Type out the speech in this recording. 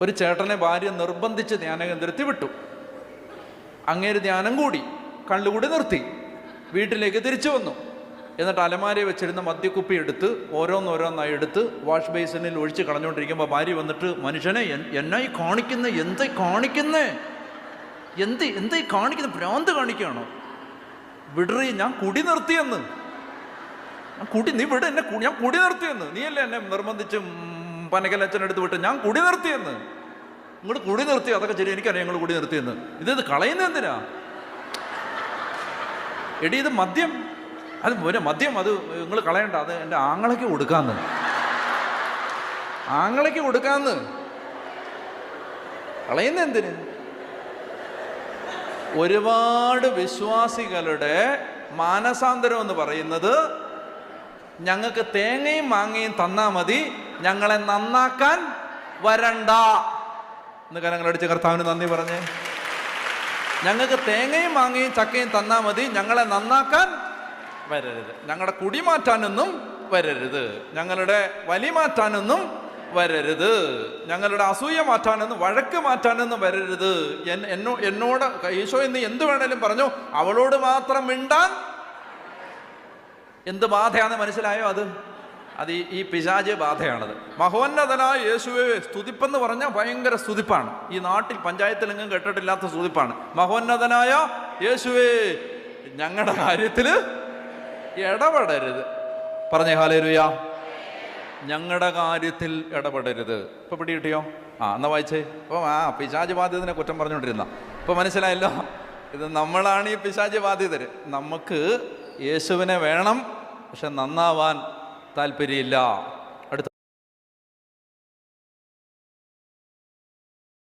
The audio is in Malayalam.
ഒരു ചേട്ടനെ ഭാര്യ നിർബന്ധിച്ച് ധ്യാനകേന്ദ്രത്തിൽ വിട്ടു. അങ്ങേര് ധ്യാനം കൂടി, കള്ളുകൂടി നിർത്തി, വീട്ടിലേക്ക് തിരിച്ചു വന്നു. എന്നിട്ട് അലമാരയിൽ വെച്ചിരുന്ന മദ്യക്കുപ്പി എടുത്ത് ഓരോന്നോരോന്നായി എടുത്ത് വാഷ് ബേസിനിൽ ഒഴിച്ച് കളഞ്ഞുകൊണ്ടിരിക്കുമ്പോൾ ഭാര്യ വന്നിട്ട്, മനുഷ്യനെ എന്നായി കാണിക്കുന്നേ, എന്തായി കാണിക്കുന്നേ, എന്തായി കാണിക്കുന്നത്, ഭ്രാന്ത് കാണിക്കുകയാണോ? വിടറി, ഞാൻ കുടി നിർത്തിയെന്ന്. നീ വിട് എന്നെ, ഞാൻ കുടി നിർത്തിയെന്ന്. നീയല്ലേ എന്നെ നിർബന്ധിച്ച് പനക്കലച്ഛനെടുത്ത് വിട്ട് ഞാൻ കുടി നിർത്തിയെന്ന്. നിങ്ങൾ കുടി നിർത്തി, അതൊക്കെ ശരി, എനിക്കറിയാം നിങ്ങൾ കുടി നിർത്തിയെന്ന്. ഇത് കളയുന്നത് എന്തിനാ? എടി, ഇത് മദ്യം, അത് മദ്യം, അത് നിങ്ങൾ കളയണ്ട, അത് എൻ്റെ ആങ്ങളയ്ക്ക് കൊടുക്കാന്ന്, ആങ്ങളയ്ക്ക് കൊടുക്കാന്ന്. കളയുന്ന എന്തിന്? ഒരുപാട് വിശ്വാസികളുടെ മാനസാന്തരം എന്ന് പറയുന്നത്, ഞങ്ങൾക്ക് തേങ്ങയും മാങ്ങയും തന്നാ മതി, ഞങ്ങളെ നന്നാക്കാൻ വരണ്ട എന്ന് കരങ്ങളടിച്ച് കർത്താവിന് നന്ദി പറഞ്ഞേ. ഞങ്ങൾക്ക് തേങ്ങയും മാങ്ങയും ചക്കയും തന്നാ മതി, ഞങ്ങളെ നന്നാക്കാൻ വരരുത്. ഞങ്ങളുടെ കുടി മാറ്റാനൊന്നും വരരുത്, ഞങ്ങളുടെ വലി മാറ്റാനൊന്നും വരരുത്, ഞങ്ങളുടെ അസൂയ മാറ്റാനൊന്നും, വഴക്ക് മാറ്റാനൊന്നും വരരുത്. എന്നോട് ഈശോ ഇന്ന് എന്ത് വേണേലും പറഞ്ഞു, അവളോട് മാത്രം മിണ്ടാൻ എന്ത് ബാധയാണെന്ന് മനസ്സിലായോ? അത് ഈ പിശാച് ബാധയാണത്. മഹോന്നതനായ യേശുവെ സ്തുതിപ്പെന്ന് പറഞ്ഞാൽ ഭയങ്കര സ്തുതിപ്പാണ്. ഈ നാട്ടിൽ പഞ്ചായത്തിലെങ്ങും കേട്ടിട്ടില്ലാത്ത സ്തുതിപ്പാണ്. മഹോന്നതനായ യേശുവേ ഞങ്ങളുടെ കാര്യത്തിൽ ഇടപെടരുത്. പറഞ്ഞേ ഹല്ലേലൂയ. ഞങ്ങളുടെ കാര്യത്തിൽ ഇടപെടരുത്. ഇപ്പൊ പിടി കിട്ടിയോ? എന്നാ വായിച്ചേ. അപ്പോൾ പിശാച് ബാധിതനെ കുറ്റം പറഞ്ഞുകൊണ്ടിരുന്ന ഇപ്പൊ മനസ്സിലായല്ലോ. ഇത് നമ്മളാണ് ഈ പിശാച് ബാധിതര്. നമുക്ക് യേശുവിനെ വേണം, പക്ഷെ നന്നാവാൻ താല്പര്യമില്ല.